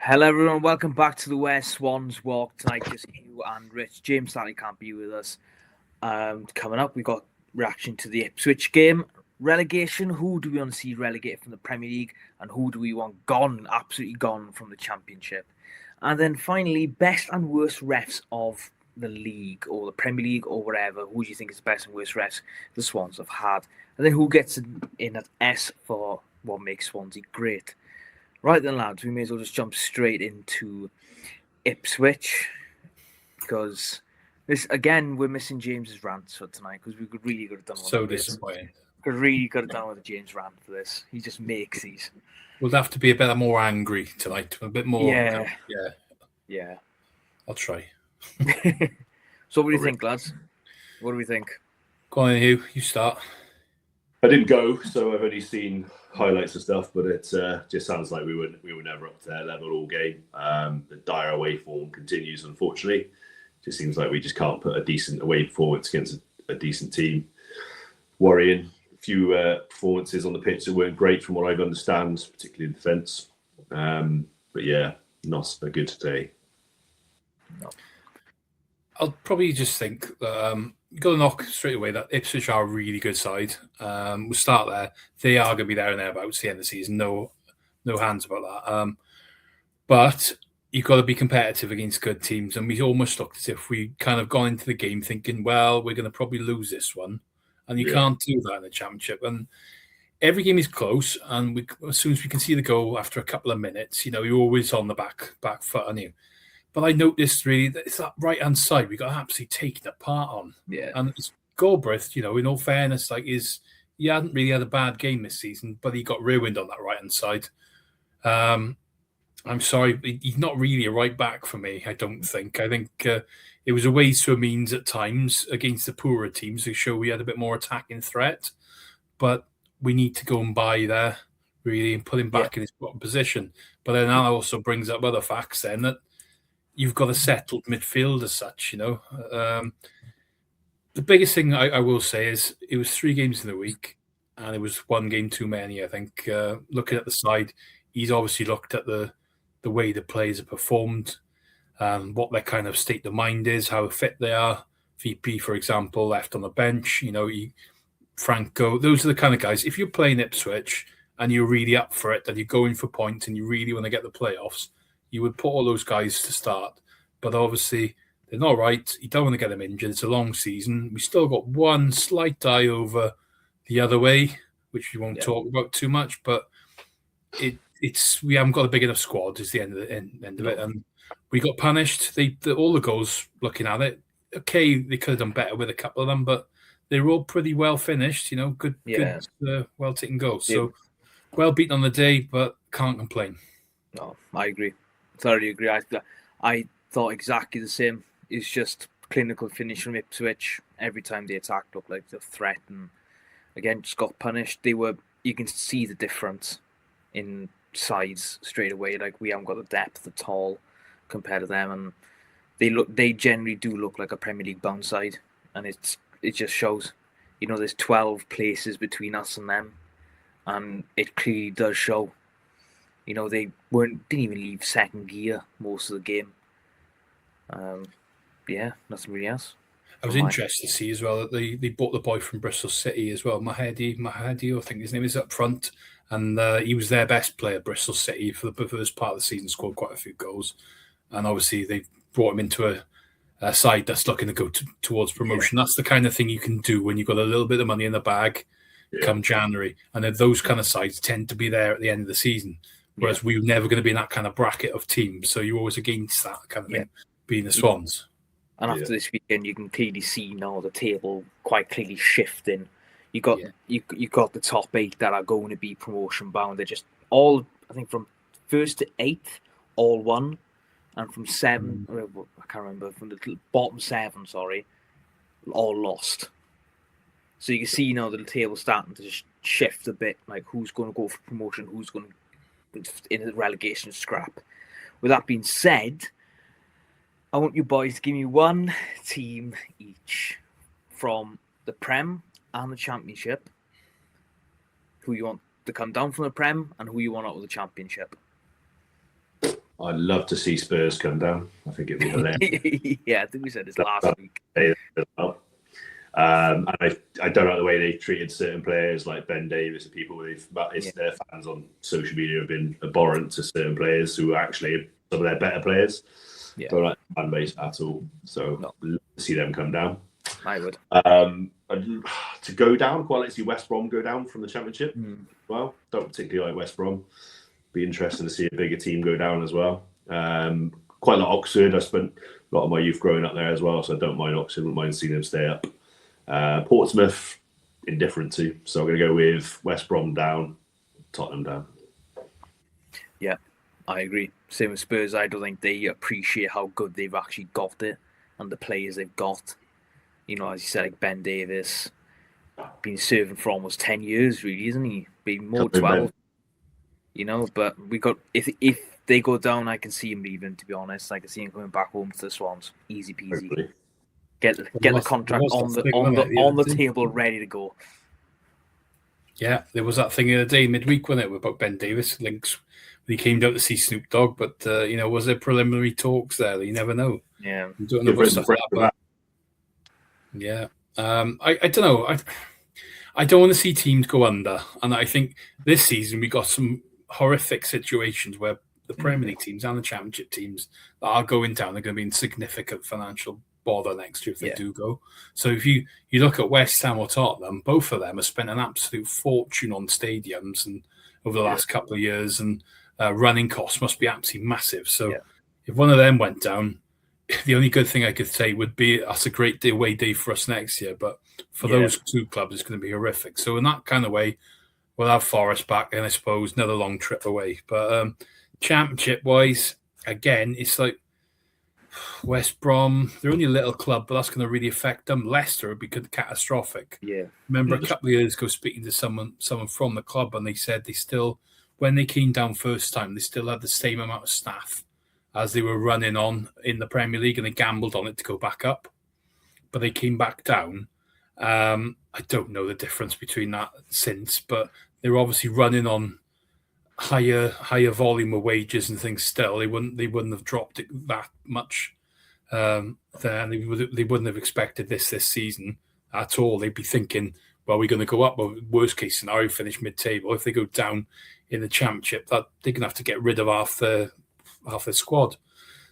Hello, everyone. Welcome back to the Where Swans Walk tonight. Just you and Rich. James sadly can't be with us. Coming up, we've got reaction to the Ipswich game. Relegation. Who do we want to see relegated from the Premier League, and who do we want gone, absolutely gone from the Championship? And then finally, best and worst refs of the league or the Premier League or whatever. Who do you think is the best and worst refs the Swans have had? And then who gets in at S for what makes Swansea great? Right then, lads, we may as well just jump straight into Ipswich because this again we're missing James's rants for tonight because we could really could have done one. So disappointing. Could really could have done with a James rant for this. He just makes these. We'll have to be a bit more angry tonight. A bit more. Yeah. I'll try. So, what do you think, lads? What do we think? Go on, Hugh. You start. I didn't go, so I've only seen highlights and stuff, but it just sounds like we were never up to their level all game. The dire away form continues, unfortunately. It just seems like we just can't put a decent away performance against a decent team. Worrying. A few performances on the pitch that weren't great from what I understand, particularly in defence. But yeah, not a good day. No. I'll probably just think that you've got to knock straight away that Ipswich are a really good side. We'll start there. They are going to be there and thereabouts the end of the season. No hands about that. But you've got to be competitive against good teams. And we almost looked as if we kind of gone into the game thinking, well, we're going to probably lose this one. And you can't do that in the Championship. And every game is close. And as soon as we can see the goal after a couple of minutes, you're always on the back foot, aren't you? But I noticed really that it's that right-hand side we got absolutely taken apart on. Yeah. And it's Galbraith, in all fairness, he hadn't really had a bad game this season, but he got ruined on that right-hand side. I'm sorry, he's not really a right back for me, I don't think. I think it was a ways to a means at times against the poorer teams to show we had a bit more attacking threat. But we need to go and buy there, really, and put him back in his bottom position. But then that also brings up other facts then that you've got a settled midfield as such, The biggest thing I will say is it was 3 games in the week and it was 1 game too many, I think. Looking at the side, he's obviously looked at the way the players have performed, what their kind of state of mind is, how fit they are. VP, for example, left on the bench. Franco, those are the kind of guys. If you're playing Ipswich and you're really up for it and you're going for points and you really want to get the playoffs, you would put all those guys to start. But obviously, they're not right. You don't want to get them injured. It's a long season. We still got one slight eye over the other way, which we won't talk about too much. But we haven't got a big enough squad is the end of it. And we got punished. All the goals, looking at it, okay, they could have done better with a couple of them, but they were all pretty well finished, good well-taken goals. So well beaten on the day, but can't complain. No, I agree. Thoroughly agree. I thought exactly the same. It's just clinical finish from Ipswich. Every time they attacked, looked like a threat, and again just got punished. You can see the difference in sides straight away. Like we haven't got the depth at all compared to them, and they generally do look like a Premier League bound side, and it just shows. There's 12 places between us and them, and it clearly does show. They didn't even leave second gear most of the game. Nothing really else. I was interested to see as well that they bought the boy from Bristol City as well, Mahedi, I think his name is, up front. And he was their best player, Bristol City, for the first part of the season, scored quite a few goals. And obviously they brought him into a side that's looking to go towards promotion. That's the kind of thing you can do when you've got a little bit of money in the bag come January. And then those kind of sides tend to be there at the end of the season. Whereas we were never going to be in that kind of bracket of teams. So you're always against that kind of thing, being the Swans. And after this weekend, you can clearly see now the table quite clearly shifting. You got the top 8 that are going to be promotion bound. They're just all, I think, from 1st to 8th, all won. And from 7, I can't remember, from the bottom 7, all lost. So you can see now the table's starting to just shift a bit, like who's going to go for promotion, who's going to in a relegation scrap. With that being said, I want you boys to give me one team each from the Prem and the Championship, who you want to come down from the Prem and who you want out of the Championship. I'd love to see Spurs come down. I think it'd be hilarious. Yeah, I think we said this last week. And I don't like the way they treated certain players like Ben Davis and people. Their fans on social media have been abhorrent to certain players who are actually some of their better players. Yeah. Don't like the fan base at all. So love to see them come down. I would. To go down, quite like to see West Brom go down from the Championship. Well, don't particularly like West Brom. Be interesting to see a bigger team go down as well. Quite like Oxford. I spent a lot of my youth growing up there as well, so I don't mind Oxford. Wouldn't mind seeing them stay up. Portsmouth, indifferent to. So I'm going to go with West Brom down, Tottenham down. Yeah, I agree. Same with Spurs. I don't think they appreciate how good they've actually got it and the players they've got. You know, as you said, like Ben Davis, been serving for almost 10 years, really, isn't he? Been more 12. You know, but we got if they go down, I can see him leaving. To be honest, I can see him coming back home to the Swans, easy peasy. Hopefully. Get the contract on the table, ready to go. Yeah, there was that thing the other day midweek, wasn't it, about Ben Davis links when he came down to see Snoop Dogg. But was there preliminary talks there? You never know. Yeah, you don't know about stuff like that. Yeah, I don't know. I don't want to see teams go under, and I think this season we got some horrific situations where the Premier League teams and the Championship teams that are going down are going to be in significant financial bother next year if they do go. So if you look at West Ham or Tottenham, both of them have spent an absolute fortune on stadiums and over the last couple of years, and running costs must be absolutely massive. So if one of them went down, the only good thing I could say would be that's a great away day for us next year. But for those two clubs, it's going to be horrific. So in that kind of way, we'll have Forest back, and I suppose another long trip away. But Championship-wise, again, it's like West Brom, they're only a little club, but that's going to really affect them. Leicester would be catastrophic. Yeah. Remember a couple of years ago speaking to someone from the club, and they said they still, when they came down first time, they still had the same amount of staff as they were running on in the Premier League, and they gambled on it to go back up. But they came back down. I don't know the difference between that since, but they were obviously running on higher volume of wages and things still. They wouldn't have dropped it that much then. They wouldn't have expected this season at all. They'd be thinking, well, we're going to go up, or worst case scenario, finish mid-table. If they go down in the Championship, that they're going to have to get rid of half their squad.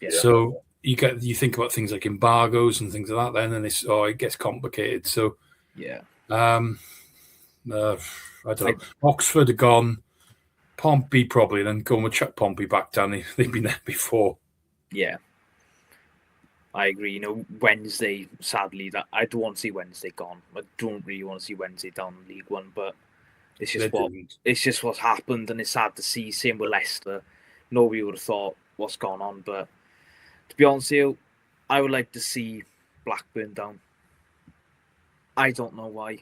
Yeah. So you think about things like embargoes and things like that then, and it gets complicated. So I don't know. Oxford are gone. Pompey probably, then go and chuck Pompey back down. They've been there before. Yeah, I agree. You know, Wednesday, sadly, that I don't want to see Wednesday gone. I don't really want to see Wednesday down in League One, but it's just what's happened, and it's sad to see. Same with Leicester. Nobody would have thought what's gone on, but to be honest with you, I would like to see Blackburn down. I don't know why.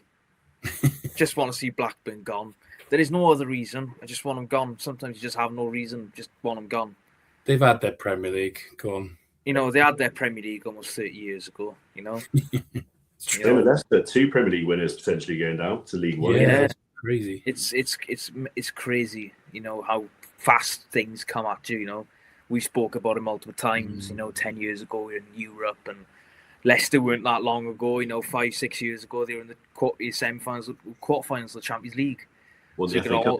Just want to see Blackburn gone. There is no other reason. I just want them gone. Sometimes you just have no reason. Just want them gone. They've had their Premier League gone. You know, they had their Premier League almost 30 years ago, you know. It's true. Leicester, 2 Premier League winners potentially going down to League One. Yeah, it's crazy. It's crazy, you know, how fast things come at you, you know. We spoke about it multiple times, you know, 10 years ago in Europe, and Leicester weren't that long ago, you know, 5-6 years ago, they were in the semi-finals, quarterfinals of the Champions League. Well, the FA Cup.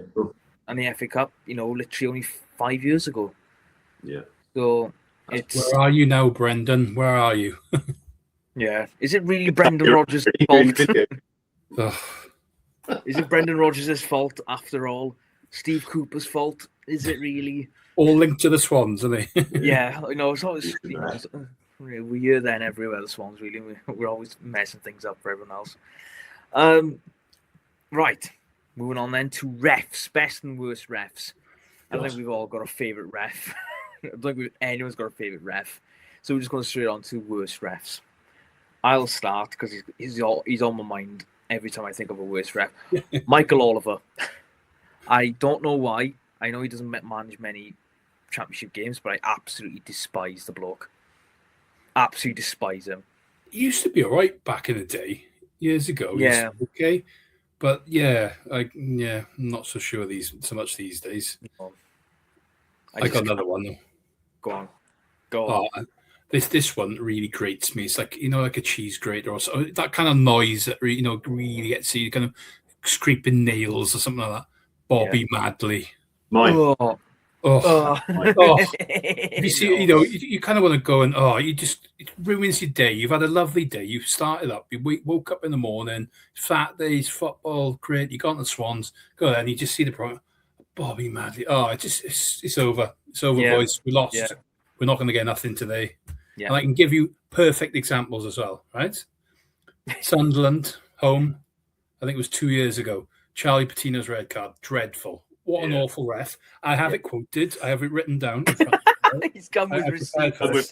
And the FA Cup, you know, literally only 5 years ago. Yeah. So where are you now, Brendan? Where are you? Yeah. Is it really Brendan Rodgers' fault? Is it Brendan Rodgers' fault after all? Steve Cooper's fault? Is it really? All linked to the Swans, are they? Yeah, you know, it's always we're here, then everywhere. The Swans, really, we're always messing things up for everyone else. Right, moving on then to refs, best and worst refs. I think we've all got a favourite ref. I don't think anyone's got a favourite ref, so we're just going straight on to worst refs. I'll start because he's on my mind every time I think of a worst ref. Michael Oliver. I don't know why. I know he doesn't manage many Championship games, but I absolutely despise the bloke. Absolutely despise him. He used to be all right back in the day, years ago. Yeah. Okay. But I'm not so sure so much these days. No. I got another one though. Go on. Oh, this one really grates me. It's like, like a cheese grater or so. That kind of noise that really gets you, kind of scraping nails or something like that. Bobby Madley. Mine. Oh. Oh, you see, No. you kind of want to go and it ruins your day. You've had a lovely day. You've started up. You woke up in the morning. Saturdays, football, great. You got the Swans. Go there and you just see the problem. Bobby Madley. Oh, it's over. It's over, boys. We lost. Yeah. We're not going to get nothing today. Yeah. And I can give you perfect examples as well, right? Sunderland, home. I think it was 2 years ago. Charlie Patino's red card. Dreadful. What an awful ref. I have it quoted. I have it written down. He's come with receipts. I come with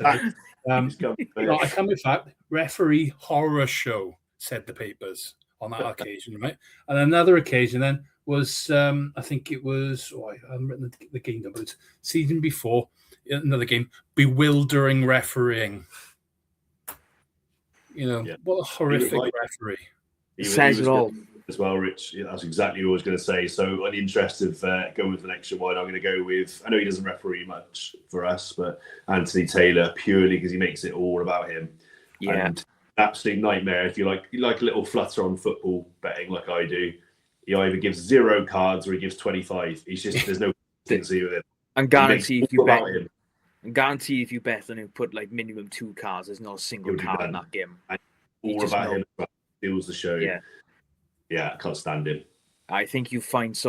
that. Referee horror show, said the papers on that occasion, right? And another occasion then was, I think it was, I haven't written the game number, it's season before, another game, bewildering refereeing. What a horrific referee. He says it all. As well, Rich. That's exactly what I was going to say. So, in the interest of going with an extra wide, I'm going to go with. I know he doesn't referee much for us, but Anthony Taylor, purely because he makes it all about him. Yeah, and absolute nightmare. If you like a little flutter on football betting, like I do, he either gives 0 cards or he gives 25. He's just there's no consistency with him. And guarantee if you bet on him, put like minimum 2 cards. There's not a single card in that game. And all about him. Steals the show. Yeah, I can't stand him. I think you find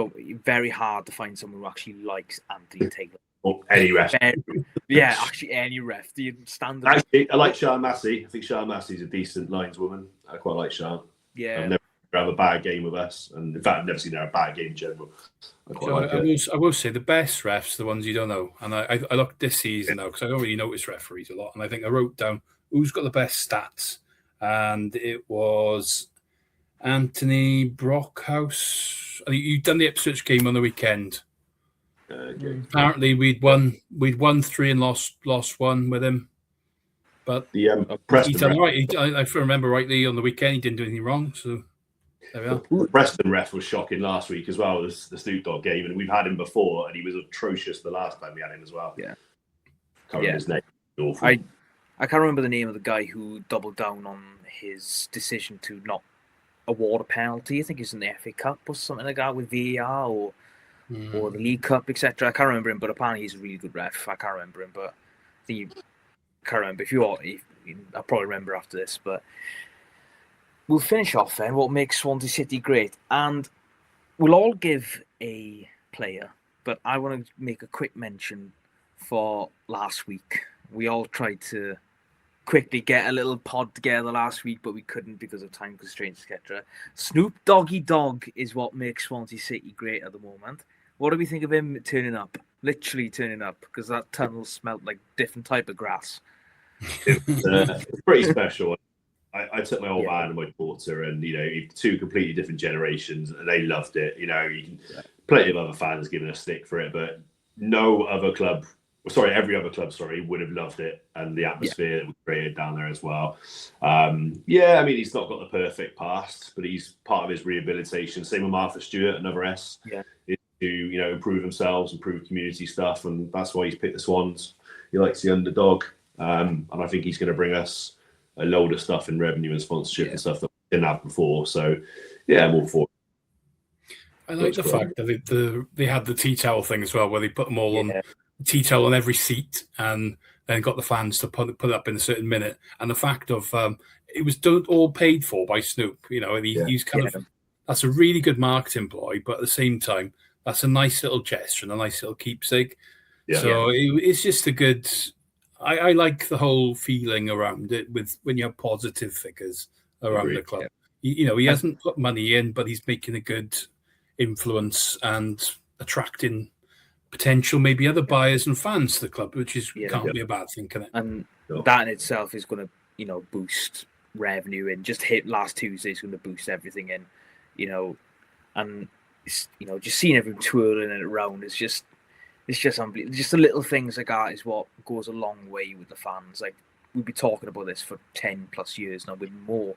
very hard to find someone who actually likes Anthony Taylor. Or any ref. Actually any ref. The standard. Actually, I like Sian Massey. I think Sian Massey's a decent lineswoman. I quite like Sian. Yeah. I've never have a bad game with us. And in fact, I've never seen her have a bad game in general. I will say the best refs, the ones you don't know. And I looked this season now because I don't really notice referees a lot. And I think I wrote down who's got the best stats. And it was Anthony Brockhouse. I think you've done the Ipswich game on the weekend. Apparently, we'd won 3 and lost 1 with him. But the he's done right. If I remember rightly, on the weekend he didn't do anything wrong. So there we are. The Preston ref was shocking last week as well. The Snoop Dog game, and we've had him before, and he was atrocious the last time we had him as well. Yeah, can't remember his name. Awful. I can't remember the name of the guy who doubled down on his decision to not award a penalty. I think he's in the FA Cup or something like that with VAR or the League Cup, etc. I can't remember him, but apparently he's a really good ref. I can't remember him, but I think can't remember. I'll probably remember after this. But we'll finish off then. What makes Swansea City great, and we'll all give a player, but I want to make a quick mention for last week. We all tried to quickly get a little pod together last week, but we couldn't because of time constraints, etc. Snoop Doggy Dog is what makes Swansea City great at the moment. What do we think of him turning up? Literally turning up, because that tunnel smelled like different type of grass. It's pretty special. I took my old man and my daughter, and 2 completely different generations, and they loved it. Plenty of other fans giving a stick for it, but every other club, would have loved it, and the atmosphere that we created down there as well. He's not got the perfect past, but he's part of his rehabilitation. Same with Martha Stewart, another S. Is to improve themselves, improve community stuff, and that's why he's picked the Swans. He likes the underdog, and I think he's going to bring us a load of stuff in revenue and sponsorship and stuff that we didn't have before. So, I'm all for it. I like the fact that they had the tea towel thing as well, where they put them all on tea towel on every seat, and then got the fans to put it up in a certain minute. And the fact of it was all paid for by Snoop, and he's kind of, that's a really good marketing ploy, but at the same time, that's a nice little gesture and a nice little keepsake. It's just a good. I like the whole feeling around it with when you have positive figures around the club. He hasn't put money in, but he's making a good influence and attracting potential maybe other buyers and fans to the club, which can't be a bad thing, can it? And that in itself is going to boost revenue, and just hit last Tuesday is going to boost everything in, and just seeing everyone twirling it around is just unbelievable. Just the little things like that is what goes a long way with the fans. Like, we'll be talking about this for 10 plus years now, with more,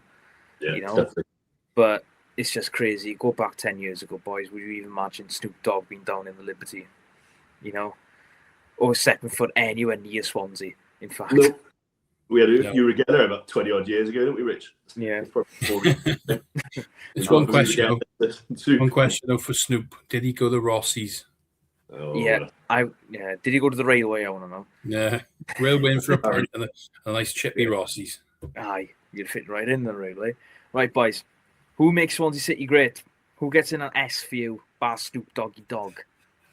Definitely. But it's just crazy. Go back 10 years ago, boys. Would you even imagine Snoop Dogg being down in the Liberty? or stepping foot anywhere near Swansea. In fact, No. We had No. you were together about 20 odd years ago, didn't we, Rich? yeah. It's probably more- There's one we question. were together. One question though for Snoop: did he go to Rossi's? Oh, Yeah, Did he go to the railway? I want to know. Yeah, railway in for a pint and a nice chippy Rossi's. Aye, you'd fit right in the railway. Right, boys. Who makes Swansea City great? Who gets in an S for you? Bar Snoop Doggy Dog.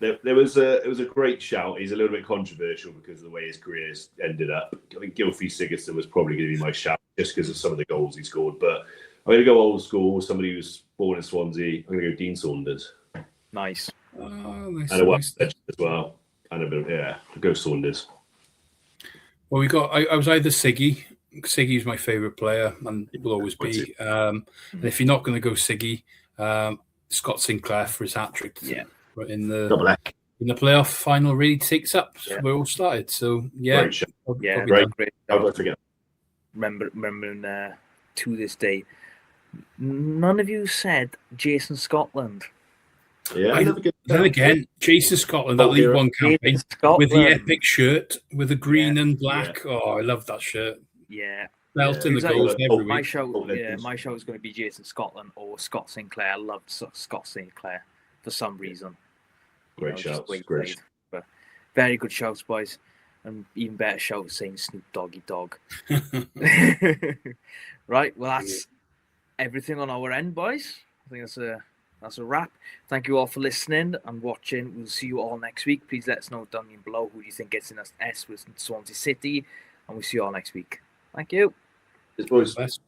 There was a great shout. He's a little bit controversial because of the way his career's ended up. I think Gylfi Sigurdsson was probably going to be my shout just because of some of the goals he scored. But I'm going to go old school. Somebody who's born in Swansea. I'm going to go Dean Saunders. Nice. Oh, nice. And a Welsh as well. And a bit, I'll go Saunders. Well, I was either Siggy. Siggy's my favourite player and will always be. And if you're not going to go Siggy, Scott Sinclair for his hat trick. Yeah. In the playoff final really takes up where it all started. So great show. Great. I'll forget. Remembering to this day, none of you said Jason Scotland. Yeah, then again, Jason Scotland, that League One campaign with the epic shirt with the green and black. Yeah. Oh, I love that shirt. Yeah. Belting the goals every week. My show is going to be Jason Scotland or Scott Sinclair. I loved Scott Sinclair for some reason. Great shouts. Great. But very good shouts, boys. And even better shout saying Snoop Doggy Dog. Right, well that's everything on our end, boys. I think that's a wrap. Thank you all for listening and watching. We'll see you all next week. Please let us know down below who you think gets in S with Swansea City. And we'll see you all next week. Thank you. Cheers, boys.